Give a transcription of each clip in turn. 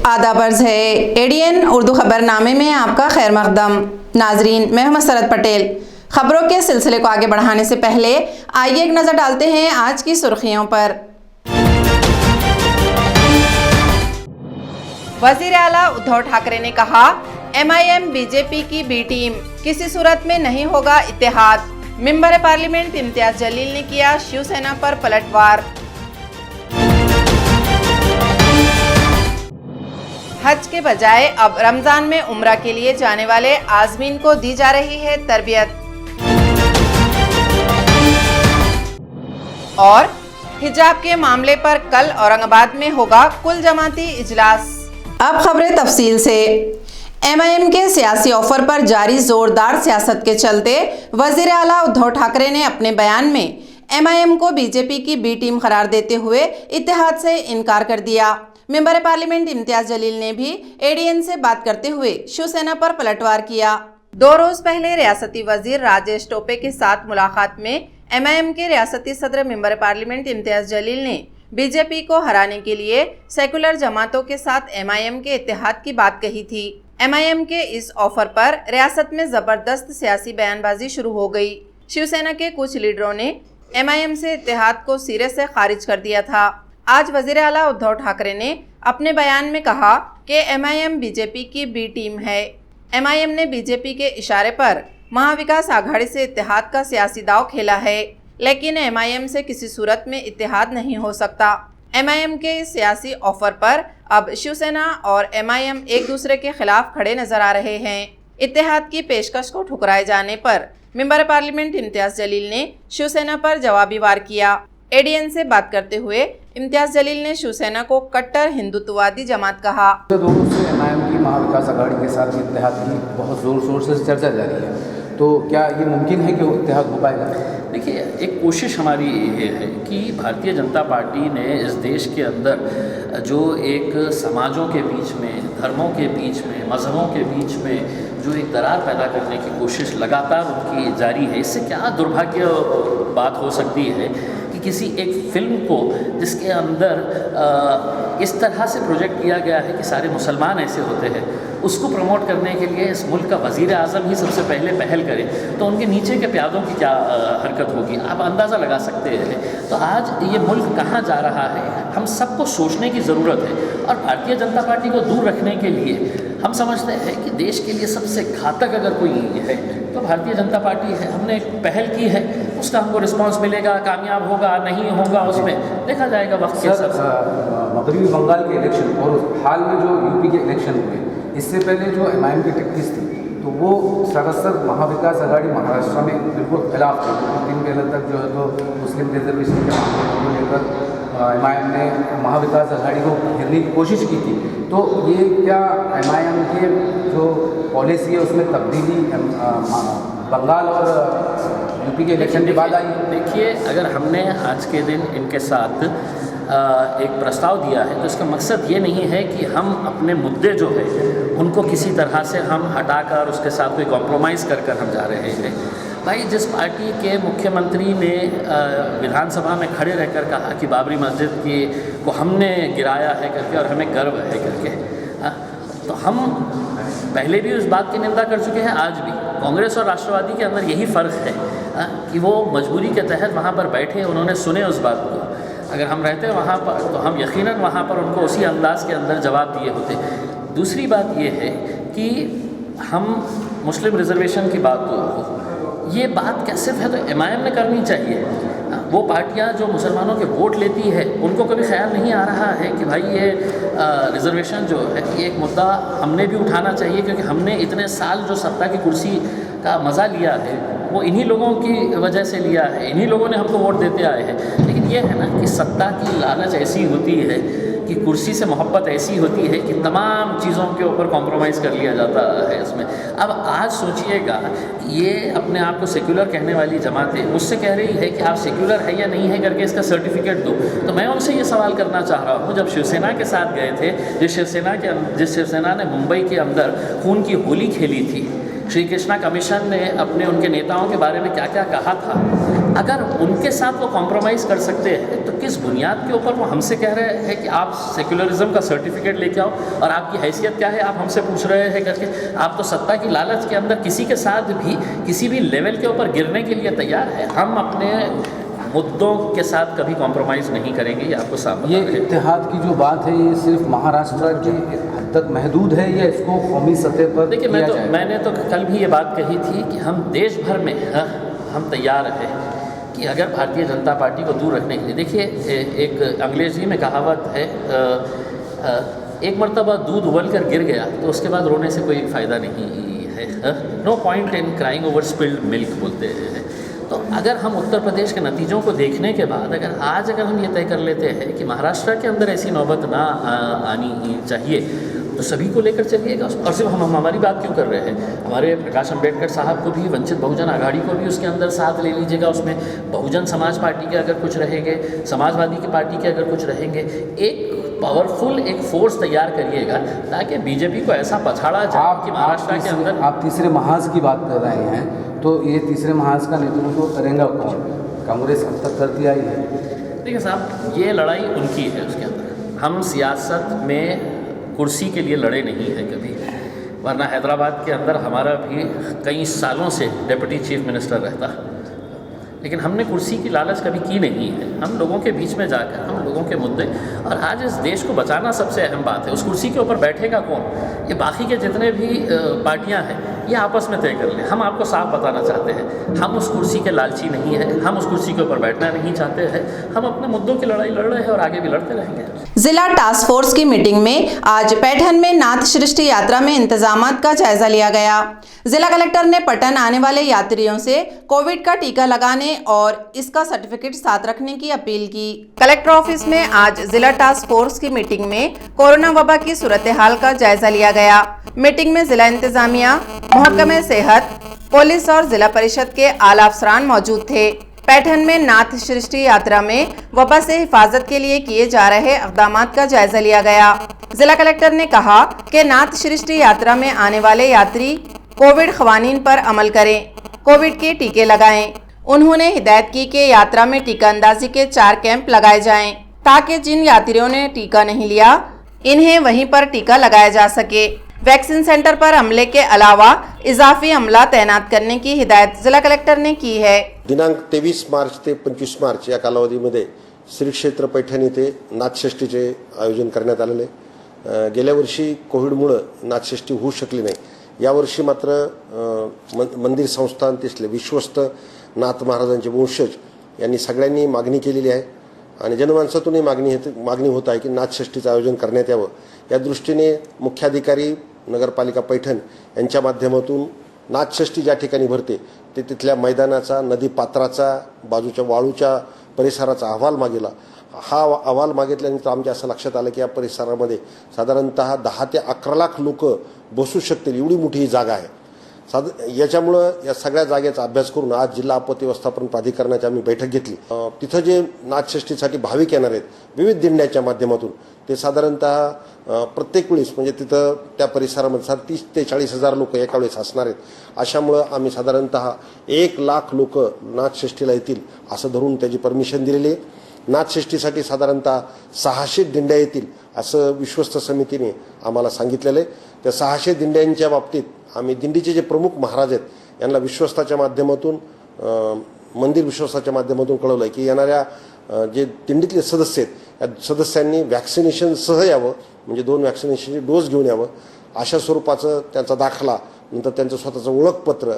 आदाब अर्ज़ है एडीएन उर्दू खबरनामे में आपका खैर मकदम। नाजरीन, मैं हूं मसरत पटेल। खबरों के सिलसिले को आगे बढ़ाने से पहले आइए एक नज़र डालते हैं आज की सुर्खियों पर। वज़ीर आला उद्धव ठाकरे ने कहा, एमआईएम बीजेपी की बी टीम, किसी सूरत में नहीं होगा इत्तेहाद। मेंबर पार्लियामेंट इम्तियाज जलील ने किया शिवसेना पर पलटवार। हज के बजाय अब रमजान में उम्रा के लिए जाने वाले आज़मीन को दी जा रही है तरबियत। और हिजाब के मामले पर कल औरंगाबाद में होगा कुल जमाती इजलास। अब खबरें तफसील से। एमआईएम के सियासी ऑफर पर जारी जोरदार सियासत के चलते वज़ीर आला उद्धव ठाकरे ने अपने बयान में एमआईएम को बीजेपी की बी टीम करार देते हुए इत्तेहाद से इनकार कर दिया। मेंबर पार्लियामेंट इम्तियाज जलील ने भी एडीएन से बात करते हुए शिवसेना पर पलटवार किया। 2 रोज पहले रियासती वजीर राजेश टोपे के साथ मुलाकात में एमआईएम के रियासती सदर मेंबर पार्लियामेंट इम्तियाज जलील ने बीजेपी को हराने के लिए सेकुलर जमातों के साथ एमआईएम के इत्तेहाद की बात कही थी। एमआईएम के इस ऑफर पर रियासत में जबरदस्त सियासी बयानबाजी शुरू हो गई। शिवसेना के कुछ लीडरों ने एमआईएम से इत्तेहाद को सिरे से खारिज कर दिया था। आज वज़ीर आला उद्धव ठाकरे ने अपने बयान में कहा कि एमआईएम बीजेपी की बी टीम है। एमआईएम ने बीजेपी के इशारे पर महाविकास आघाड़ी से इत्तेहाद का सियासी दांव खेला है, लेकिन एमआईएम से किसी सूरत में इत्तेहाद नहीं हो सकता। एमआईएम के इस सियासी ऑफर पर अब शिवसेना और एमआईएम एक दूसरे के खिलाफ खड़े नजर आ रहे हैं। इत्तेहाद की पेशकश को ठुकराए जाने पर मेंबर पार्लियामेंट इम्तियाज जलील ने शिवसेना पर जवाबी वार किया। एडीएन से बात करते हुए इम्तियाज जलील ने शिवसेना को कट्टर हिंदुत्ववादी जमात कहा। दोनों से एमआईएम की महाविकास आघाड़ी के साथ इत्तेहाद की बहुत जोर शोर से चर्चा जारी है, तो क्या ये मुमकिन है कि वो इत्तेहाद हो पाएगा? देखिए, एक कोशिश हमारी ये है कि भारतीय जनता पार्टी ने इस देश के अंदर जो एक समाजों के बीच में, धर्मों के बीच में, मज़हबों के बीच में जो एक दरार पैदा करने की कोशिश लगातार उनकी जारी है, इससे क्या दुर्भाग्य बात हो सकती है कि किसी एक फिल्म को जिसके अंदर इस तरह से प्रोजेक्ट किया गया है कि सारे मुसलमान ऐसे होते हैं, उसको प्रमोट करने के लिए इस मुल्क का वज़ीर आज़म ही सबसे पहले पहल करे, तो उनके नीचे के प्यादों की क्या हरकत होगी, आप अंदाज़ा लगा सकते हैं। तो आज ये मुल्क कहाँ जा रहा है, हम सबको सोचने की ज़रूरत है। और भारतीय जनता पार्टी को दूर रखने के लिए हम समझते हैं कि देश के लिए सबसे घातक अगर कोई है तो भारतीय जनता पार्टी है। हमने एक पहल की है, उसका हमको रिस्पांस मिलेगा, कामयाब होगा नहीं होगा उसमें देखा जाएगा वक्त के साथ। मगरबी बंगाल के इलेक्शन और हाल में जो यूपी के इलेक्शन हुए, इससे पहले जो एमआईएम की टैक्टिस थी तो वो सरासर महाविकास आघाड़ी महाराष्ट्र में बिल्कुल खिलाफ थी। 3 पहले तक जो है तो मुस्लिम रिजर्वेशन के मामले को लेकर एमआईएम ने महाविकास आघाड़ी को घेरने की कोशिश की थी। तो ये क्या एमआईएम की जो पॉलिसी है उसमें तब्दीली बंगाल और यूपी के इलेक्शन के बाद आई? देखिए, अगर हमने आज के दिन इनके साथ एक प्रस्ताव दिया है तो इसका मकसद ये नहीं है कि हम अपने मुद्दे जो है उनको किसी तरह से हम हटाकर उसके साथ कोई कॉम्प्रोमाइज़ कर कर हम जा रहे हैं। भाई, जिस पार्टी के मुख्यमंत्री ने विधानसभा में खड़े रहकर कहा कि बाबरी मस्जिद को हमने गिराया है करके और हमें गर्व है करके, तो हम पहले भी उस बात की निंदा कर चुके हैं। आज भी कांग्रेस और राष्ट्रवादी के अंदर यही फ़र्क है कि वो मजबूरी के तहत वहाँ पर बैठे, उन्होंने सुने उस बात को। अगर हम रहते वहाँ पर तो हम यकीनन वहाँ पर उनको उसी अंदाज के अंदर जवाब दिए होते। दूसरी बात ये है कि हम मुस्लिम रिजर्वेशन की बात तो ये बात क्या सिर्फ है तो एमआईएम ने करनी चाहिए। वो पार्टियां जो मुसलमानों के वोट लेती है उनको कभी ख्याल नहीं आ रहा है कि भाई ये रिजर्वेशन जो है ये एक मुद्दा हमने भी उठाना चाहिए, क्योंकि हमने इतने साल जो सत्ता की कुर्सी का मज़ा लिया है वो इन्हीं लोगों की वजह से लिया है, इन्हीं लोगों ने हमको वोट देते आए हैं। लेकिन ये है ना कि सत्ता की लालच ऐसी होती है कि कुर्सी से मोहब्बत ऐसी होती है कि तमाम चीज़ों के ऊपर कॉम्प्रोमाइज़ कर लिया जाता है इसमें। अब आज सोचिएगा, ये अपने आप को सेक्युलर कहने वाली जमातें मुझसे कह रही है कि आप सेक्युलर है या नहीं है करके इसका सर्टिफिकेट दो। तो मैं उनसे ये सवाल करना चाह रहा हूँ, जब शिवसेना के साथ गए थे, जिस शिवसेना ने मुंबई के अंदर खून की होली खेली थी, श्री कृष्णा कमीशन ने अपने उनके नेताओं के बारे में क्या क्या कहा था, अगर उनके साथ वो कॉम्प्रोमाइज़ कर सकते हैं तो किस बुनियाद के ऊपर वो हमसे कह रहे हैं कि आप सेक्युलरिज्म का सर्टिफिकेट लेके आओ और आपकी हैसियत क्या है, आप हमसे पूछ रहे हैं करके। आप तो सत्ता की लालच के अंदर किसी के साथ भी किसी भी लेवल के ऊपर गिरने के लिए तैयार है। हम अपने मुद्दों के साथ कभी कॉम्प्रोमाइज़ नहीं करेंगे, ये आपको साफ ये इत्तेहाद की जो बात है, ये सिर्फ महाराष्ट्र की हद तक महदूद है या इसको कौमी सतह पर देखिए, किया जाए? मैंने तो कल भी ये बात कही थी कि हम देश भर में हम तैयार हैं कि अगर भारतीय जनता पार्टी को दूर रखने के लिए, देखिए एक अंग्रेजी में कहावत है, एक मरतबा दूध उबल कर गिर गया तो उसके बाद रोने से कोई फ़ायदा नहीं है। No point in crying over spilled milk बोलते हैं। तो अगर हम उत्तर प्रदेश के नतीजों को देखने के बाद अगर हम ये तय कर लेते हैं कि महाराष्ट्र के अंदर ऐसी नौबत ना आनी चाहिए, तो सभी को लेकर चलिएगा। और सिर्फ हम हमारी बात क्यों कर रहे हैं, हमारे प्रकाश अंबेडकर साहब को भी, वंचित बहुजन आघाड़ी को भी उसके अंदर साथ ले लीजिएगा। उसमें बहुजन समाज पार्टी के अगर कुछ रहेंगे, समाजवादी की पार्टी के अगर कुछ रहेंगे, एक पावरफुल एक फोर्स तैयार करिएगा ताकि बीजेपी को ऐसा पछाड़ा जाए कि महाराष्ट्र के अंदर। आप तीसरे महाज की बात कर रहे हैं, तो ये तीसरे महाज का नेतृत्व करेगा कौन? कांग्रेस अब तक करती आई है। देखिए साहब, ये लड़ाई उनकी है, उसके अंदर हम सियासत में कुर्सी के लिए लड़े नहीं हैं कभी, वरना हैदराबाद के अंदर हमारा भी कई सालों से डिप्टी चीफ मिनिस्टर रहता, लेकिन हमने कुर्सी की लालच कभी की नहीं है। हम लोगों के बीच में जाकर हम लोगों के मुद्दे, और आज इस देश को बचाना सबसे अहम बात है। उस कुर्सी के ऊपर बैठेगा कौन, ये बाकी के जितने भी पार्टियां हैं ये आपस में तय कर लें। हम आपको साफ बताना चाहते हैं, हम उस कुर्सी के लालची नहीं हैं, हम उस कुर्सी के ऊपर बैठना नहीं चाहते हैं। हम अपने मुद्दों की लड़ाई लड़ रहे हैं और आगे भी लड़ते रहेंगे। जिला टास्क फोर्स की मीटिंग में आज पैठन में नाथ सृष्टि यात्रा में इंतजामात का जायजा लिया गया। जिला कलेक्टर ने पैठन आने वाले यात्रियों से कोविड का टीका लगाने और इसका सर्टिफिकेट साथ रखने की अपील की। कलेक्टर ऑफिस में आज जिला टास्क फोर्स की मीटिंग में कोरोना वबा की सूरत हाल का जायजा लिया गया। मीटिंग में जिला इंतजामिया, महकमे सेहत, पुलिस और जिला परिषद के आला अफसरान मौजूद थे। पैठन में नाथ सृष्टि यात्रा में वबा से हिफाजत के लिए किए जा रहे इक़दामात का जायजा लिया गया। जिला कलेक्टर ने कहा कि नाथ सृष्टि यात्रा में आने वाले यात्री कोविड क़वानीन पर अमल करें, कोविड के टीके लगाएं। उन्होंने हिदायत की कि यात्रा में टीका अंदाजी के 4 कैंप लगाए जाएं, ताकि जिन यात्रियों ने टीका नहीं लिया इन्हें वहीं पर टीका लगाया जा सके। वैक्सीन सेंटर पर अमले के अलावा इजाफी अमला तैनात करने की हिदायत जिला कलेक्टर ने की है। दिनांक 23 मार्च ते 25 मार्च या कालावधीमध्ये श्री क्षेत्र पैठण येथे नाथषष्ठीचे आयोजन करण्यात आलेले। गेल्या वर्षी कोविडमुळे नाथषष्ठी होऊ शकली नाही। यावर्षी मात्र मंदिर संस्थान तिथले विश्वस्त नाथ महाराजांचे वंशज यांनी सगळ्यांनी मागणी केलेली आहे आणि जनमानसातूनही मागणी होत आहे की नाथषष्ठीचं आयोजन करण्यात यावं। या दृष्टीने मुख्याधिकारी नगरपालिका पैठण यांच्या माध्यमातून नाथषष्ठी ज्या ठिकाणी भरते ते तिथल्या मैदानाचा, नदी पात्राचा, बाजूच्या वाळूच्या परिसराचा अहवाल मागितला। हा अहवाल मागितल्यानंतर आमच्या असं लक्षात आलं की या परिसरामध्ये साधारणतः 10 ते 11 लाख लोक बसू शकतील एवढी मोठी ही जागा आहे। याच्यामुळे या सगळ्या जागेचा अभ्यास करून आज जिल्हा आपत्ती व्यवस्थापन प्राधिकरणाची आम्ही बैठक घेतली। तिथं जे नाथषष्ठीसाठी भाविक येणार आहेत विविध दिंड्याच्या माध्यमातून ते साधारणतः प्रत्येक वेळेस म्हणजे तिथं त्या परिसरामध्ये 30 ते 40 हजार लोक एका वेळेस असणार आहेत। अशामुळे आम्ही साधारणतः 1 लाख लोक नाथषष्ठीला येतील असं धरून त्याची परमिशन दिलेली आहे। नाथषष्ठीसाठी साधारणतः 600 दिंड्या येतील असं विश्वस्त समितीने आम्हाला सांगितलेलं आहे। त्या 600 दिंड्यांच्या बाबतीत आम्ही दिंडीचे जे प्रमुख महाराज आहेत यांना विश्वस्ताच्या माध्यमातून, मंदिर विश्वस्ताच्या माध्यमातून कळवलंय की येणाऱ्या जे दिंडीतले सदस्य आहेत या सदस्यांनी व्हॅक्सिनेशन सह यावं, म्हणजे 2 व्हॅक्सिनेशनचे डोस घेऊन यावं। अशा स्वरूपाचं त्यांचा दाखला, नंतर त्यांचं स्वतःचं ओळखपत्र,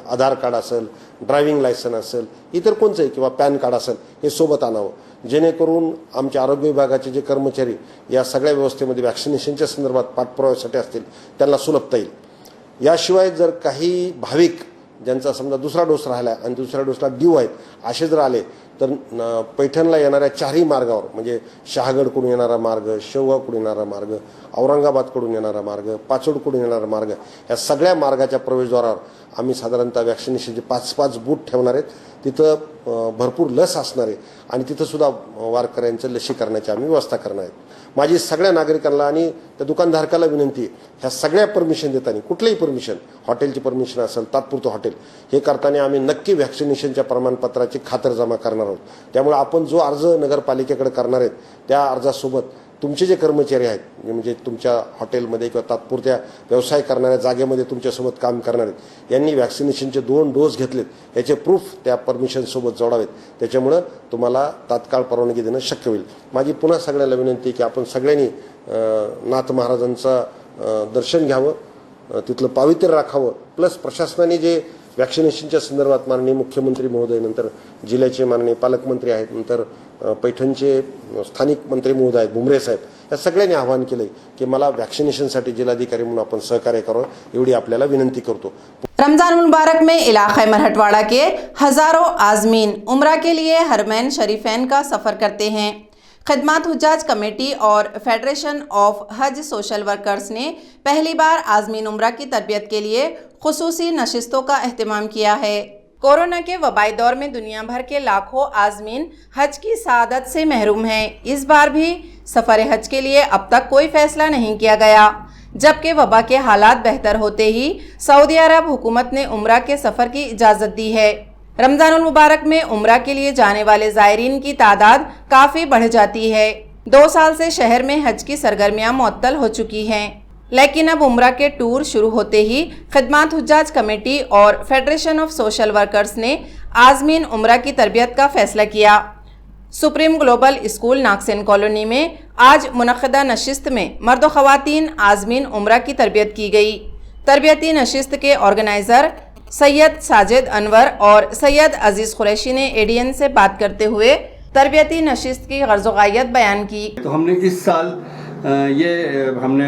आधार कार्ड असेल, ड्रायव्हिंग लायसन असेल, इतर कोणचंही किंवा पॅन कार्ड असेल हे सोबत आणावं, जेणेकरून आमच्या आरोग्य विभागाचे जे कर्मचारी या सगळ्या व्यवस्थेमध्ये व्हॅक्सिनेशनच्या संदर्भात पाठपुराव्यासाठी असतील त्यांना सुलभता येईल। याशिवाय जर काही भाविक ज्यांचा समजा दुसरा डोस राहिला आणि दुसऱ्या डोसला ड्यू आहेत असे जर आले तर पैठणला येणाऱ्या चारही मार्गावर म्हणजे शहागडकडून येणारा मार्ग, शेवगावकडून येणारा मार्ग, औरंगाबादकडून येणारा मार्ग, पाचोडकडून येणारा मार्ग या सगळ्या मार्गाच्या प्रवेशद्वारावर आम्ही साधारणतः वॅक्सिनेशनचे 5-5 बूथ ठेवणार आहेत. तिथं भरपूर लस असणार आहे आणि तिथं सुद्धा वारकऱ्यांचं लसीकरणाची आम्ही व्यवस्था करणार आहेत. माझी सगळ्या नागरिकांना आणि त्या दुकानधारकाला विनंती आहे, ह्या सगळ्या परमिशन देताना कुठलीही परमिशन, हॉटेलची परमिशन असेल, तात्पुरतं हॉटेल हे करताना आम्ही नक्की व्हॅक्सिनेशनच्या प्रमाणपत्राची खातरजमा करणार आहोत. त्यामुळे आपण जो अर्ज नगरपालिकेकडे करणार आहेत त्या अर्जासोबत तुमचे जे कर्मचारी आहेत म्हणजे तुमच्या हॉटेलमध्ये किंवा तात्पुरत्या व्यवसाय करणाऱ्या जागेमध्ये तुमच्यासोबत काम करणार आहेत यांनी व्हॅक्सिनेशनचे 2 डोस घेतलेत याचे प्रूफ त्या परमिशनसोबत जोडावेत. त्याच्यामुळं तुम्हाला तात्काळ परवानगी देणं शक्य होईल. माझी पुन्हा सगळ्याला विनंती की आपण सगळ्यांनी नाथ महाराजांचं दर्शन घ्यावं, तिथलं पावित्र्य राखावं. प्लस प्रशासनाने जे व्हॅक्सिनेशनच्या संदर्भात माननीय मुख्यमंत्री महोदय, नंतर जिल्ह्याचे माननीय पालकमंत्री आहेत, नंतर पैठणचे स्थानिक मंत्री महोदय आहेत भुमरे साहेब, या सगळ्यांनी आवाहन केलंय की मला व्हॅक्सिनेशनसाठी जिल्हाधिकारी म्हणून आपण सहकार्य करावं एवढी आपल्याला विनंती करतो. रमजान मुबारक में इलाक़े मरहटवाड़ा के हज़ारों आज़मीन उम्रा के लिए हरमैन शरीफैन का सफ़र करते हैं. खिदमत हुज्जाज कमेटी और फेडरेशन ऑफ हज सोशल वर्कर्स ने पहली बार आज़मीन उम्रा की तरबियत के लिए खुसूसी नशिस्तों का अहतमाम किया है. कोरोना के वबाई दौर में दुनिया भर के लाखों आज़मीन हज की सआदत से महरूम हैं. इस बार भी सफ़र हज के लिए अब तक कोई फैसला नहीं किया गया, जबकि वबा के हालात बेहतर होते ही सऊदी अरब हुकूमत ने उम्रा के सफ़र की इजाज़त दी है. रमज़ानुल मुबारक में उम्रा के लिए जाने वाले ज़ायरीन की तादाद काफ़ी बढ़ जाती है. 2 साल से शहर में हज की सरगर्मियाँ मुअत्तल हो चुकी हैं, लेकिन अब उम्रा के टूर शुरू होते ही खिदमत हुज्जाज कमेटी और फेडरेशन ऑफ सोशल वर्कर्स ने आज़मीन उम्रा की तरबियत का फ़ैसला किया. Supreme Global School Nagsen colony में आज मुनक़दा नशिस्त में मर्द व ख़वातीन आज़मीन उम्रा की तरबियत की गई. तरबियती नशिस्त के ऑर्गेनाइज़र सैयद साजिद अनवर और सैयद अजीज़ कुरैशी ने एडीएन से बात करते हुए तरबियती नशिस्त की गर्ज़ गायत बयान की. तो हमने इस साल ये हमने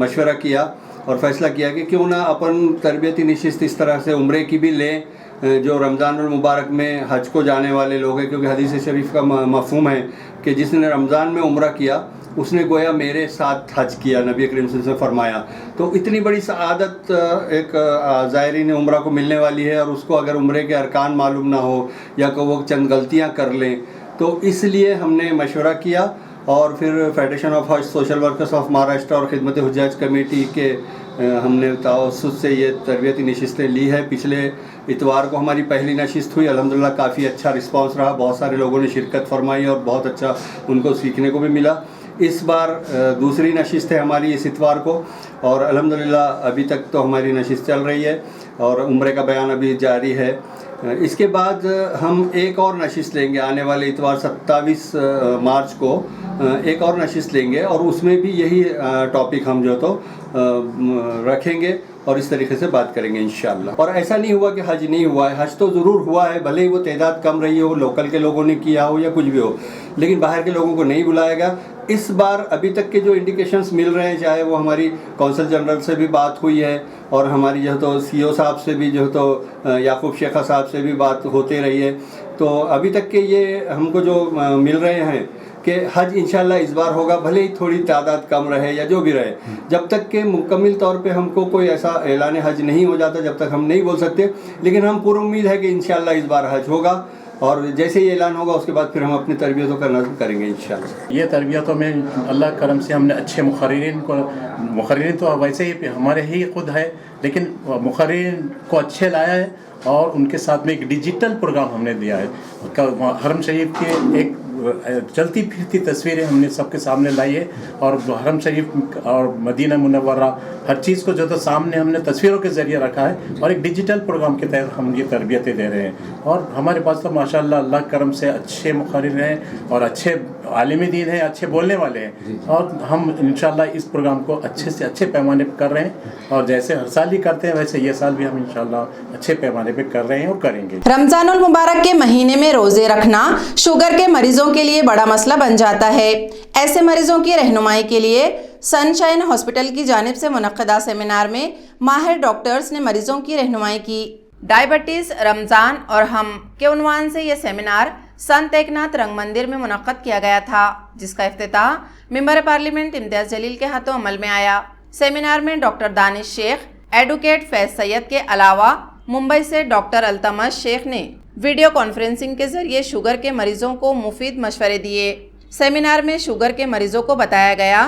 मशवरा किया और फ़ैसला किया कि क्यों ना अपन तरबियती नशिस्त इस तरह से उम्रे की भी लें जो रमज़ानुल मुबारक में हज को जाने वाले लोग हैं, क्योंकि हदीस शरीफ का मफ़हूम है कि जिसने रमज़ान में उम्रा किया उसने गोया मेरे साथ हज किया, नबी करीम सल्लल्लाहु अलैहि वसल्लम ने फरमाया. तो इतनी बड़ी सआदत एक ज़ायरीन उम्रा को मिलने वाली है और उसको अगर उम्रे के अरकान मालूम ना हो या को वो चंद गलतियाँ कर लें, तो इसलिए हमने मशवरा किया और फिर फेडरेशन ऑफ हज सोशल वर्कर्स ऑफ महाराष्ट्र और खिदमत हुज्जाज कमेटी के हमने तवस्सुत से ये तरबियती नशिस्तें ली है. पिछले इतवार को हमारी पहली नशिस्त हुई, अल्हम्दुलिल्लाह काफ़ी अच्छा रिस्पांस रहा, बहुत सारे लोगों ने शिरकत फरमाई और बहुत अच्छा उनको सीखने को भी मिला. इस बार दूसरी नशिस्त है हमारी इस इतवार को और अल्हम्दुलिल्लाह अभी तक तो हमारी नशिस्त चल रही है और उम्रे का बयान अभी जारी है. इसके बाद हम एक और नशिस्त लेंगे आने वाले इतवार 27 मार्च को एक और नशिस्त लेंगे और उसमें भी यही टॉपिक हम जो तो रखेंगे और इस तरीके से बात करेंगे इंशाअल्लाह. और ऐसा नहीं हुआ कि हज नहीं हुआ है, हज तो ज़रूर हुआ है, भले ही वो तादाद कम रही हो, लोकल के लोगों ने किया हो या कुछ भी हो, लेकिन बाहर के लोगों को नहीं बुलाएगा. इस बार अभी तक के जो इंडिकेशंस मिल रहे हैं, चाहे वो हमारी कौंसल जनरल से भी बात हुई है और हमारी जो तो सीओ साहब से भी जो तो याकूब शेखा साहब से भी बात होते रही है, तो अभी तक के ये हमको जो मिल रहे हैं कि हज इंशाल्लाह इस बार होगा, भले ही थोड़ी तादाद कम रहे या जो भी रहे. जब तक के मुकम्मल तौर पे हमको कोई ऐसा ऐलान हज नहीं हो जाता जब तक हम नहीं बोल सकते, लेकिन हम पूरी उम्मीद है कि इंशाल्लाह इस बार हज होगा और जैसे ही ऐलान होगा उसके बाद फिर हम अपनी तरबियतों का नज़्म करेंगे इंशाल्लाह. ये तरबियतों में अल्लाह करम से हमने अच्छे मुखर्रिरीन तो वैसे ही हमारे ही खुद है, लेकिन मुखर्रिरीन को अच्छे लाया है और उनके साथ में एक डिजिटल प्रोग्राम हमने दिया है. हरम शरीफ के एक चलती फिरती तस्वीरें हमने सबके सामने लाई है और हरम शरीफ और मदीना मुनव्वरा हर चीज़ को जो तो सामने हमने तस्वीरों के ज़रिए रखा है और एक डिजिटल प्रोग्राम के तहत हम ये तरबियतें दे रहे हैं. और हमारे पास तो माशाल्लाह अल्लाह करम से अच्छे मुखर्रिर हैं और अच्छे आलिम दीन हैं, अच्छे बोलने वाले हैं और हम इंशाल्लाह इस प्रोग्राम को अच्छे से अच्छे पैमाने पर कर रहे हैं और जैसे हर साल ही करते हैं वैसे ये साल भी हम इंशाल्लाह अच्छे पैमाने पर कर रहे हैं और करेंगे. रमजानुल मुबारक के महीने में रोजे रखना शुगर के मरीजों के लिए बड़ा मसला बन जाता है. ऐसे मरीजों की रहनुमाई के लिए सनशाइन हॉस्पिटल की जानिब से मुनक्कदा सेमिनार में माहिर डॉक्टर्स ने मरीजों की रहनुमाई की. डायबिटीज, रमजान और हम के उन्वान से यह सेमिनार संत एकनाथ रंग मंदिर में मुनक्कद किया गया था, जिसका इफ्तिताह मेंबर पार्लियामेंट इम्तियाज जलील के हाथों अमल में आया। सेमिनार में डॉक्टर दानिश शेख, एडवोकेट फैज सैयद के अलावा मुंबई से डॉक्टर अल्तमश शेख ने वीडियो कॉन्फ्रेंसिंग के जरिए शुगर के मरीजों को मुफीद मशवरे दिए। सेमिनार में शुगर के मरीजों को बताया गया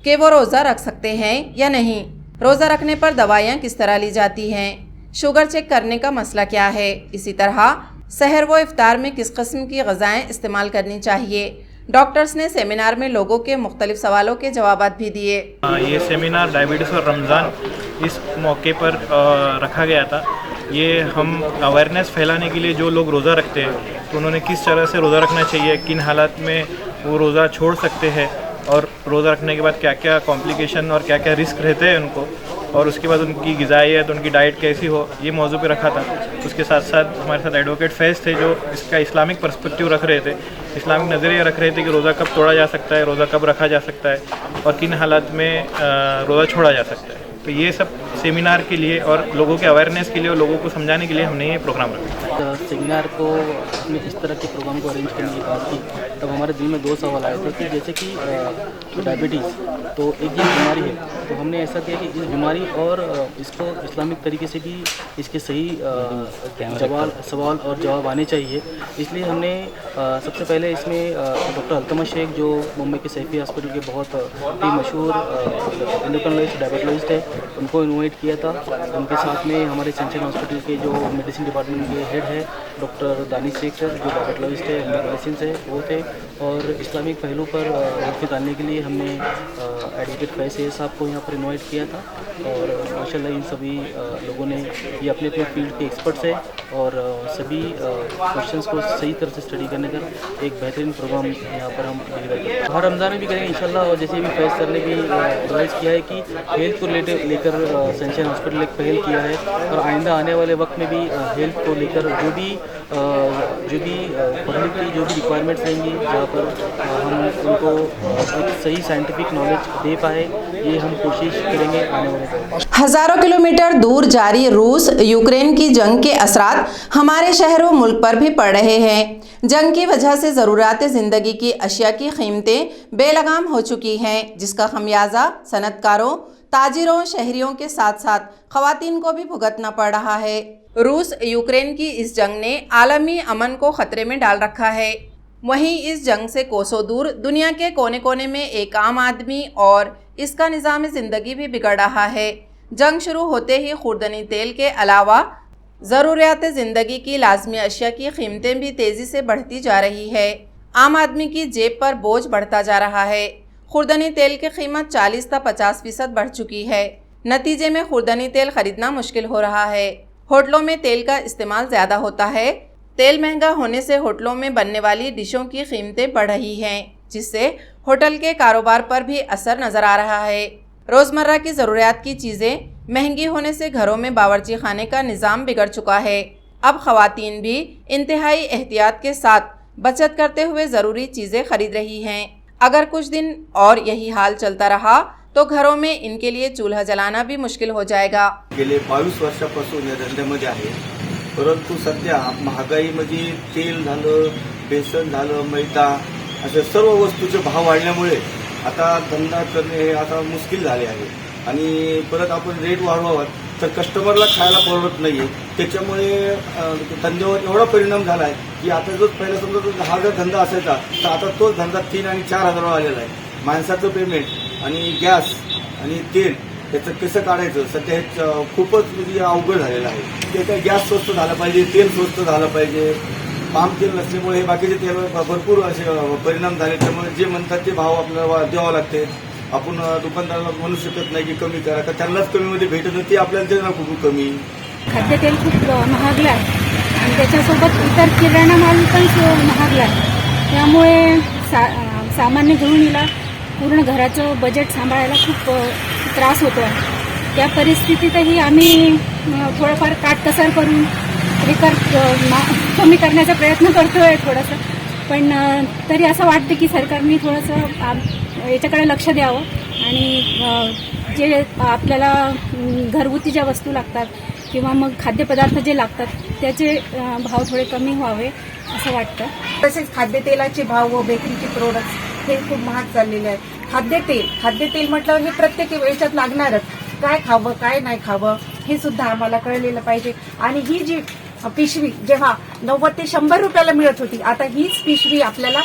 कि वो रोज़ा रख सकते हैं या नहीं, रोज़ा रखने पर दवाइयाँ किस तरह ली जाती हैं, शुगर चेक करने का मसला क्या है, इसी तरह सहर व इफ्तार में किस किस्म की ग़िज़ाएँ इस्तेमाल करनी चाहिए। डॉक्टर्स ने सेमिनार में लोगों के मुख्तलिफ सवालों के जवाब भी दिए। ये सेमिनार डायबिटीज़ और रमज़ान इस मौके पर रखा गया था। ये हम अवेयरनेस फैलाने के लिए जो लोग रोज़ा रखते हैं तो उन्होंने किस तरह से रोज़ा रखना चाहिए, किन हालात में वो रोज़ा छोड़ सकते हैं और रोज़ा रखने के बाद क्या क्या कॉम्प्लिकेशन और क्या क्या रिस्क रहते हैं उनको, और उसके बाद उनकी ग़िज़ाइयत, उनकी डाइट कैसी हो, ये मौजू पे रखा था। उसके साथ साथ हमारे साथ एडवोकेट फैज़ थे जो इसका इस्लामिक पर्सपेक्टिव रख रहे थे, इस्लामिक नज़रिया रख रहे थे कि रोज़ा कब तोड़ा जा सकता है, रोज़ा कब रखा जा सकता है और किन हालात में रोज़ा छोड़ा जा सकता है। तो ये सब सेमिनार के लिए और लोगों के अवेयरनेस के लिए और लोगों को समझाने के लिए हमने ये प्रोग्राम रखा। सेमिनार को हमने इस तरह के प्रोग्राम को अरेंज करने की बात की, तब हमारे दिल में 2 सवाल आए थे कि जैसे कि डायबिटीज़ तो एक ये बीमारी है, तो हमने ऐसा किया कि इस बीमारी और इसको इस्लामिक तरीके से भी इसके सही सवाल और जवाब आने चाहिए। इसलिए हमने सबसे पहले इसमें डॉक्टर अल्तमश शेख जो मुंबई के सैफी हॉस्पिटल के बहुत ही मशहूर एंडोक्राइनोलॉजिस्ट डायबिटोलॉजिस्ट है, उनको इनवाइट किया था। उनके साथ में हमारे सनशाइन हॉस्पिटल के जो मेडिसिन डिपार्टमेंट के हेड है डॉक्टर दानिश शेख सर जो डायबिटोलॉजिस्ट है, मेडिसिन से वो थे, और इस्लामिक पहलू पर रोशनी डालने के लिए हमने एडवोकेट फैज़ साहब को यहाँ पर इनवाइट किया था। और माशाल्लाह इन सभी लोगों ने ये अपने अपने फील्ड के एक्सपर्ट्स हैं और सभी क्वेश्चंस को सही तरह से स्टडी करने का एक बेहतरीन प्रोग्राम यहाँ पर हम डिलीवर करेंगे। हर रमज़ान में भी करेंगे इंशाल्लाह। और जैसे भी फैज़ सर ने भी एडवाइस किया है कि हेल्थ को लेकर सनशाइन हॉस्पिटल एक पहल किया है और आइंदा आने वाले वक्त में भी हेल्थ को लेकर जो भी पब्लिक की जो भी रिक्वायरमेंट्स रहेंगी, जहाँ पर हम उनको एक सही साइंटिफिक नॉलेज दे पाए, ये हम कोशिश करेंगे आने वाले समय। हजारों किलोमीटर दूर जारी रूस यूक्रेन की जंग के असरात हमारे शहर व मुल्क पर भी पड़ रहे हैं। जंग की वजह से ज़रूरियात ज़िंदगी की अशिया की कीमतें बेलगाम हो चुकी हैं, जिसका खमियाजा सनतकारों, ताजिरों, शहरियों के साथ साथ ख़वातीन को भी भुगतना पड़ रहा है। रूस यूक्रेन की इस जंग ने आलमी अमन को ख़तरे में डाल रखा है। वहीं इस जंग से कोसों दूर दुनिया के कोने कोने में एक आम आदमी और इसका निज़ाम ज़िंदगी भी बिगड़ रहा है। जंग शुरू होते ही खुर्दनी तेल के अलावा ज़रूरियात ज़िंदगी की लाजमी अशिया की कीमतें भी तेज़ी से बढ़ती जा रही है। आम आदमी की जेब पर बोझ बढ़ता जा रहा है। खुर्दनी तेल की कीमत 40 से 50% बढ़ चुकी है। नतीजे में खुर्दनी तेल खरीदना मुश्किल हो रहा है। होटलों में तेल का इस्तेमाल ज़्यादा होता है। तेल महंगा होने से होटलों में बनने वाली डिशों की कीमतें बढ़ रही हैं, जिससे होटल के कारोबार पर भी असर नज़र आ रहा है। रोज़मर्रा की ज़रूरियात की चीज़ें महंगी होने से घरों में बावर्ची खाने का निज़ाम बिगड़ चुका है। अब ख़वातीन भी इंतहाई एहतियात के साथ बचत करते हुए ज़रूरी चीज़ें खरीद रही हैं। अगर कुछ दिन और यही हाल चलता रहा तो घरों में इनके लिए चूल्हा जलाना भी मुश्किल हो जाएगा। गेले 22 वर्षापासून या धंद्यामध्ये आहे, परंतु सध्या महागाईमध्ये तेल झालं, बेसन झालं, मैदा अशा सर्व वस्तूचे भाव वाढल्यामुळे आता धंदा करणे हे आता मुश्किल झाले आहे। आणि परत आपण रेट वाढवावा तर कस्टमरला खायला परवडत नाही आहे। त्याच्यामुळे धंद्यावर एवढा परिणाम झाला आहे की आता जो पहिला समजा तो 10,000 धंदा असायचा तर आता तोच धंदा 3 आणि 4,000 आलेला आहे। माणसाचं पेमेंट आणि गॅस आणि तेल याचं कसं काढायचं सध्या हे खूपच म्हणजे अवघड झालेलं आहे। ते काय गॅस स्वस्त झाला पाहिजे, तेल स्वस्त झालं पाहिजे। पाम तेल नसल्यामुळे हे बाकीचे तेल भरपूर असे परिणाम झाले, त्यामुळे जे म्हणतात ते भाव आपल्याला द्यावा लागते। आपण दुकानदाराला म्हणू शकत नाही की कमी करा, का त्यांनाच कमीमध्ये भेटत नाही, ते आपल्याला देणार खूप कमी। खाद्यतेल खूप महागलं आहे आणि त्याच्यासोबत इतर किराणा माल पण महागला आहे। त्यामुळे सामान्य गृहिणीला पूर्ण घराचं बजेट सांभाळायला खूप त्रास होतो आहे। त्या परिस्थितीतही आम्ही थोडंफार काटकसर करून हे कमी करण्याचा प्रयत्न करतो आहे थोडंसं, पण तरी असं वाटतं की सरकारने थोडंसं याच्याकडे लक्ष द्यावं आणि जे आपल्याला घरगुती ज्या वस्तू लागतात किंवा मग खाद्यपदार्थ जे लागतात त्याचे भाव थोडे कमी व्हावे असं वाटतं. तसेच खाद्यतेलाचे भाव व बेकरीचे प्रोडक्ट्स हे खूप महाग चाललेले आहेत. खाद्यतेल म्हटलं हे प्रत्येक याच्यात लागणारच. काय खावं काय नाही खावं हे सुद्धा आम्हाला कळलेलं पाहिजे. आणि ही जी पिशवी जेव्हा 90 ते 100 रुपयाला मिळत होती, आता हीच पिशवी आपल्याला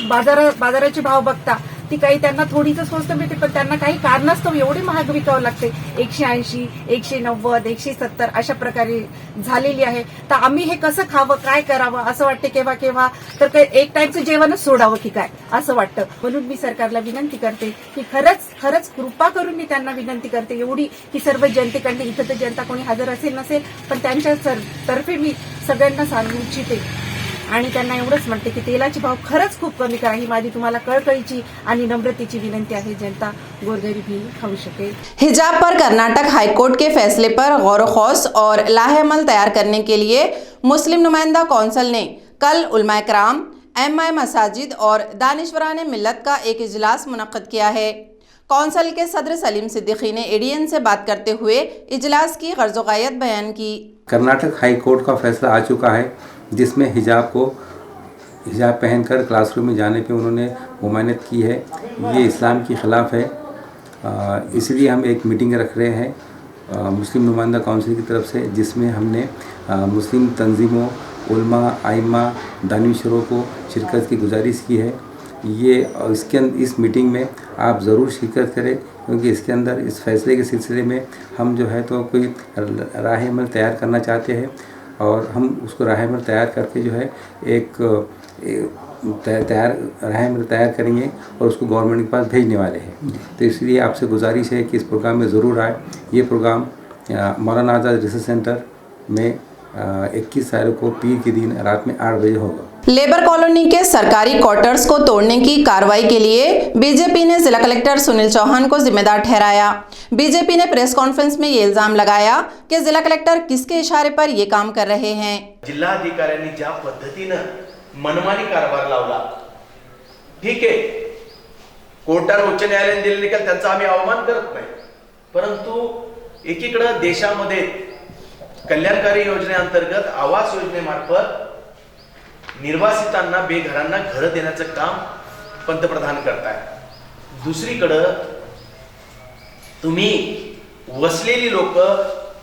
बाजाराचे भाव बघता ती काही त्यांना थोडीच स्वस्त मिळते, पण त्यांना काही कारणास्तव एवढी महाग विकावं लागते. 180, 190, 170 अशा प्रकारे झालेली आहे. तर आम्ही हे कसं खावं काय करावं असं वाटते केव्हा तर एक टाइमचं जेवणच सोडावं की काय असं वाटतं. म्हणून मी सरकारला विनंती करते की खरंच कृपा करून मी त्यांना विनंती करते एवढी की सर्व जनतेकडनं, इथं तर जनता कोणी हजर असेल नसेल पण त्यांच्या तर्फे मी सगळ्यांना सांगू इच्छिते आणि त्यांना एवढंच म्हणते की तेलाचे भाव खरंच खूप कमी करा. ही माझी तुम्हाला कळकळीची आणि नम्रतेची विनंती आहे. जनता गोरगरीब ही खाऊ शकेल. हिजाब पर कर्नाटक हाईकोर्ट के फैसले पर गौर-ओ-खौस और लाहे-अमल तैयार करने के लिए मुस्लिम नुमाइंदा कौंसिल ने कल उलमा कराम, एम.आई. मसाजिद और दानिशवरान मिल्लत का एक इजलास मुनक्किद किया है. कौंसिल के सदर सलीम सिद्दीकी ने एडीएन से बात करते हुए इजलास की गर्ज़ व गायत बयान की. कर्नाटक हाई कोर्ट का फैसला आ चुका है जिसमें हिजाब पहनकर क्लासरूम में जाने पे उन्होंने मुमानत की है. ये इस्लाम के ख़िलाफ़ है. इसलिए हम एक मीटिंग रख रहे हैं मुस्लिम नुमाइंदा काउंसिल की तरफ से, जिसमें हमने मुस्लिम तंजीमों, उलमा, आइम्मा, दानिशरों को शिरकत की गुजारिश की है. इस मीटिंग में आप ज़रूर शिरकत करें, क्योंकि इसके अंदर इस फैसले के सिलसिले में हम जो है तो कोई राह अमल तैयार करना चाहते हैं और हम उसको राह अमल तैयार करके जो है एक राह अमल तैयार करेंगे और उसको गवर्नमेंट के पास भेजने वाले हैं. तो इसलिए आपसे गुजारिश है कि इस प्रोग्राम में ज़रूर आए. ये प्रोग्राम मौलाना आज़ाद रिसर्च सेंटर में 21 तारीख को पीर के दिन रात में 8 बजे होगा. लेबर कॉलोनी के सरकारी क्वार्टर्स को तोड़ने की कार्रवाई के लिए बीजेपी ने जिला कलेक्टर सुनील चौहान को जिम्मेदार ठहराया. बीजेपी ने प्रेस कॉन्फ्रेंस में ये इल्जाम लगाया कि जिला कलेक्टर किसके इशारे पर ये काम कर रहे हैं. जिल्हाधिकाऱ्यांनी ज्या पद्धतीनं मनमानी कारभार लावला, ठीक आहे, कोर्टाने उच्च न्यायालयाने दिलेले निकाल त्यांचा आम्ही अवमान करत नाही, परंतु एकीकडे देशामध्ये कल्याणकारी योजनेअंतर्गत आवास योजनेमार्फत निर्वासितांना, बेघरांना घरं देण्याचं काम पंतप्रधान करताय. दुसरीकडे तुम्ही वसलेली लोक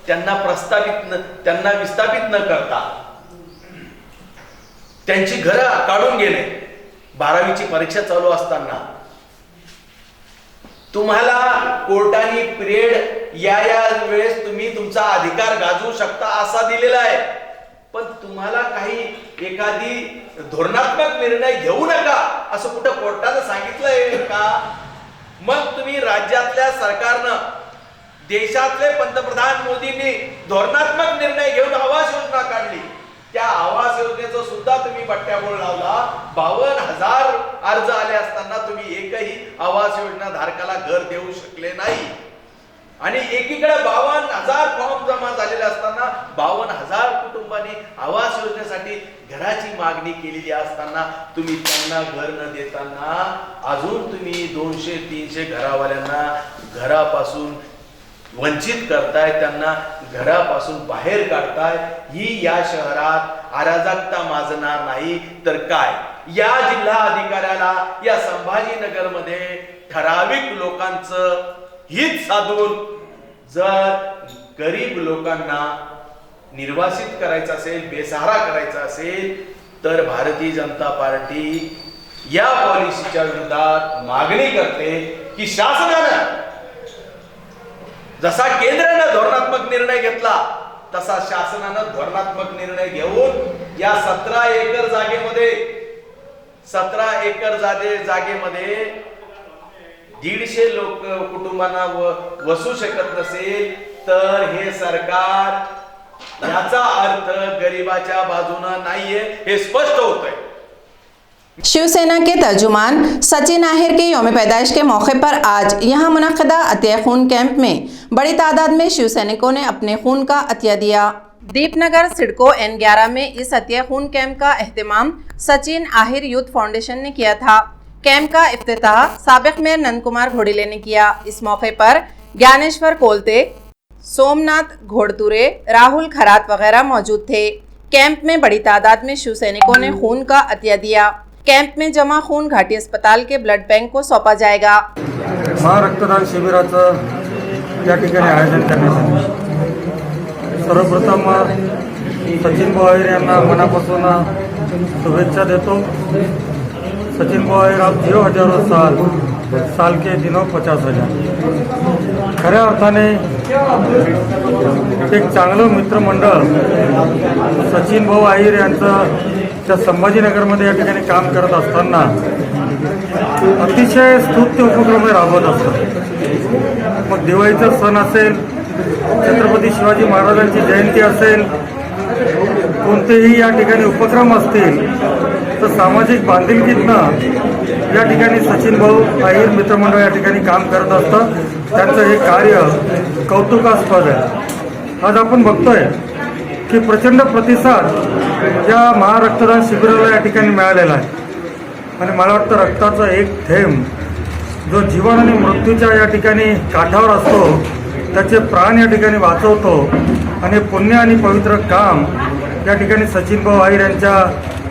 त्यांना विस्थापित न करता त्यांची घरं काढून गेले. 12वीची परीक्षा चालू असताना तुम्हाला कोर्टाने पिरियड या वेळेस तुम्ही तुमचा अधिकार गाजवू शकता असा दिलेला आहे, पण तुम्हाला काही एखादी धोरणात्मक निर्णय घेऊ नका असं कुठं कोर्टाने सांगितलंय का? मग तुम्ही राज्यातल्या सरकारनं, देशातले पंतप्रधान मोदींनी धोरणात्मक निर्णय घेऊन आवास योजना काढली. त्या आवास योजनेचं सुद्धा तुम्ही बट्ट्याबोळ लावला. 52,000 अर्ज आले असताना तुम्ही एकही आवास योजना धारकाला घर देऊ शकले नाही. आणि एकीकडे 52,000 फॉर्म जमा झालेले असताना 52,000 कुटुंबांनी आवास योजनेसाठी घराची मागणी केलेली असताना तुम्ही त्यांना घर न देताना अजून तुम्ही 200-300 घरावाल्यांना घरापासून वंचित करताय, त्यांना घरापासून बाहेर काढताय. ही या शहरात अराजकता माजणार नाही तर काय? या जिल्हा अधिकाऱ्याला या संभाजीनगरमध्ये ठराविक लोकांचं हित साधून जर गरीब लोकांना निर्वासित करायचं असेल, बेसहारा करायचा असेल, तर भारतीय जनता पार्टी या पॉलिसीच्या विरोधात मागणी करते की शासनानं जसा केंद्रानं धोरणात्मक निर्णय घेतला तसा शासनानं धोरणात्मक निर्णय घेऊन या 17 एकर जागेमध्ये 150 लोक कुटुंबांना वसू शकत नसेल तर हे सरकार, याचा अर्थ गरिबाच्या बाजूने नाहीये हे स्पष्ट होतंय. शिवसेना के तर्जुमान सचिन आहिर के यौम पैदाइश के मौके पर आज यहां मुनक्किदा अतिया खून कैंप में बड़ी तादाद में शिव सैनिकों ने अपने खून का अतिया दिया. दीपनगर सिडको N11 में इस अतिया खून कैंप का एहतमाम सचिन आहिर यूथ फाउंडेशन ने किया था. कैंप का इफ्तिताह साबिक मेयर नंद कुमार घोड़िले ने किया. इस मौके पर ज्ञानेश्वर कोलते, सोमनाथ घोड़तुरे, राहुल खरात वगैरह मौजूद थे। कैंप में बड़ी तादाद में शिव सैनिकों ने खून का अतिया दिया। कैंप में जमा खून घाटी अस्पताल के ब्लड बैंक को सौंपा जाएगा। महारक्तदान शिबिराचं या ठिकाणी आयोजन करण्यात आले। सर्वप्रथम सचिन भाऊ अहिर यांना मनापासून शुभेच्छा देतो। सचिन भाऊ अहिर आप जियो हजारों साल के दिनों 50,000। खऱ्या अर्थाने एक चांगलं मित्रमंडळ सचिन भाऊ अहिर यांचं त्या संभाजीनगरमध्ये या ठिकाणी काम करत असताना अतिशय स्तुत्य उपक्रम राबवत असतात। मग दिवाळीचा सण असेल, छत्रपती शिवाजी महाराजांची जयंती असेल, कोणतेही या ठिकाणी उपक्रम असतील तर सामाजिक बांधिलकीतनं या ठिकाणी सचिन भाऊ अहिर मित्रमंडळ या ठिकाणी काम करत असतं। त्यांचं हे कार्य कौतुकास्पद आहे। आज आपण बघतोय की प्रचंड प्रतिसाद या महारक्तदान शिबिराला या ठिकाणी मिळालेला आहे आणि मला वाटतं रक्ताचा एक थेंब जो जीवन आणि मृत्यूच्या या ठिकाणी काठावर असतो त्याचे प्राण या ठिकाणी वाचवतो आणि पुण्य आणि पवित्र काम या ठिकाणी सचिन भाऊ अहिर यांच्या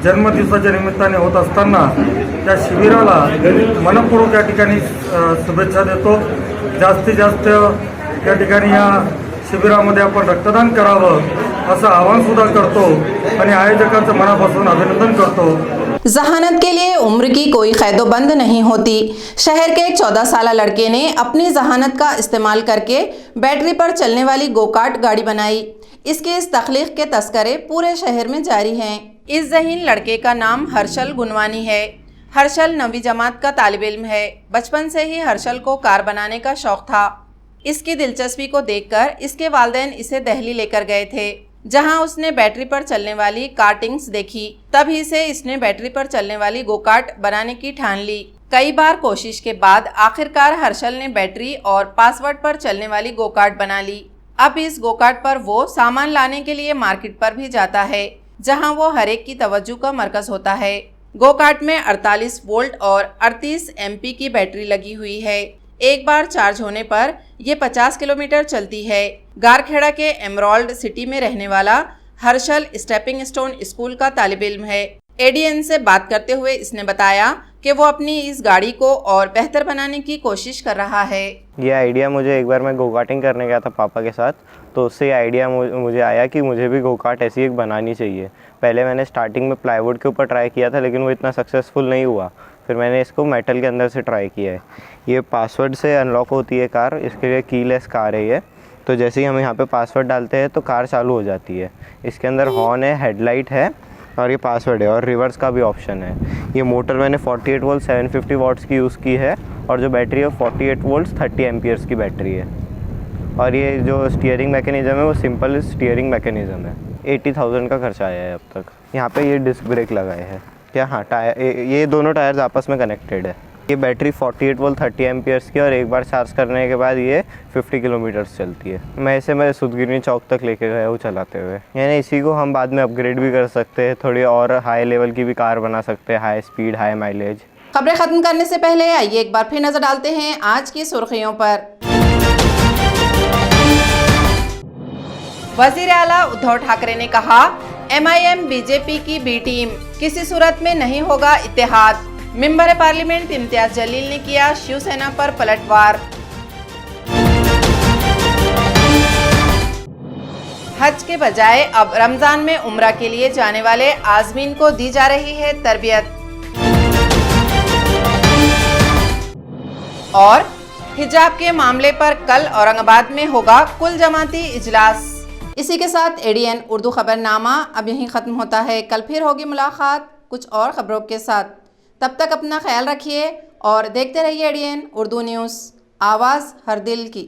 जन्मदिवसाच्या निमित्ताने होत असताना त्या शिबिराला मनपूर्वक या ठिकाणी शुभेच्छा देतो। जास्तीत जास्त या ठिकाणी या शिबिरामध्ये आपण रक्तदान करावं असं आवाहन सुद्धा करतो आणि आयोजकांचं मनापासून अभिनंदन करतो। जहानत के लिए उम्र की कोई कैदोबंद नहीं होती। शहर के एक 14 साल लड़के ने अपनी जहानत का इस्तेमाल करके बैटरी पर चलने वाली गोकार्ट गाड़ी बनाई। इसके इस तख्लीक के तस्करे पूरे शहर में जारी हैं। इस ज़हीन लड़के का नाम हर्षल गुनवानी है। हर्षल 9वीं जमात का तालिब इल्म है। बचपन से ही हर्षल को कार बनाने का शौक था। इसकी दिलचस्पी को देखकर इसके वालिदैन इसे दिल्ली लेकर गए थे, जहां उसने बैटरी पर चलने वाली कार्टिंग्स देखी। तभी से इसने बैटरी पर चलने वाली गोकार्ट बनाने की ठान ली। कई बार कोशिश के बाद आखिरकार हर्षल ने बैटरी और पासवर्ड पर चलने वाली गोकार्ट बना ली। अब इस गोकार्ट पर वो सामान लाने के लिए मार्केट पर भी जाता है, जहां वो हर एक की तवज्जो का मरकज होता है। गोकार्ट में 48 वोल्ट और 38 एमपी की बैटरी लगी हुई है। एक बार चार्ज होने पर ये 50 किलोमीटर चलती है। गारखेड़ा के एमराल्ड सिटी में रहने वाला हर्षल स्टेपिंग स्टोन स्कूल का तालिब इल्म है। एडीएन से बात करते हुए इसने बताया कि वो अपनी इस गाड़ी को और बेहतर बनाने की कोशिश कर रहा है। ये आइडिया मुझे एक बार मैं गो कार्टिंग करने गया था पापा के साथ, तो उससे ये आइडिया मुझे आया कि मुझे भी गो कार्ट ऐसी एक बनानी चाहिए। पहले मैंने स्टार्टिंग में प्लाईवुड के ऊपर ट्राई किया था, लेकिन वो इतना सक्सेसफुल नहीं हुआ। फिर मैंने इसको मेटल के अंदर से ट्राई किया है। ये पासवर्ड से अनलॉक होती है कार, इसके लिए कीलेस कार है ये। तो जैसे ही हम यहाँ पे पासवर्ड डालते हैं तो कार चालू हो जाती है। इसके अंदर हॉर्न है, हेडलाइट है और ये पासवर्ड है और रिवर्स का भी ऑप्शन है। ये मोटर मैंने 48 वोल्ट 750 वाट्स की यूज़ की है और जो बैटरी है 48 वोल्ट 30 एम्पियर्स की बैटरी है। और ये जो स्टीयरिंग मैकेनिज़्म है वो सिंपल स्टीयरिंग मैकेनिज़्म है। 80,000 का खर्चा आया है अब तक। यहाँ पे ये डिस्क ब्रेक लगाए हैं क्या? हाँ, टायर, ये दोनों टायर्स आपस में कनेक्टेड है। ये बैटरी 48 वोल्ट 30 एम्पियर्स की और एक बार चार्ज करने के बाद ये 50 किलोमीटर्स चलती है। मैं सुदगिरनी चौक तक लेके गया हूँ चलाते हुए। यानी इसी को हम बाद में अपग्रेड भी कर सकते हैं, थोड़ी और हाई लेवल की भी कार बना सकते हैं, हाई स्पीड हाई माइलेज। खबरें खत्म करने से पहले आइए एक बार फिर नजर डालते हैं आज की सुर्खियों पर। वजीर आला उद्धव ठाकरे ने कहा, MIM बीजेपी की बी टीम, किसी सूरत में नहीं होगा इत्तेहाद। मेंबर पार्लियामेंट इम्तियाज जलील ने किया शिवसेना पर पलटवार। हज के बजाय अब रमजान में उम्रा के लिए जाने वाले आज़मीन को दी जा रही है तरबियत। और हिजाब के मामले पर कल औरंगाबाद में होगा कुल जमाती इजलास। इसी के साथ ADN उर्दू खबरनामा अब यहीं ख़त्म होता है। कल फिर होगी मुलाकात कुछ और खबरों के साथ। तब तक अपना ख्याल रखिए और देखते रहिए ADN उर्दू न्यूज़, आवाज़ हर दिल की।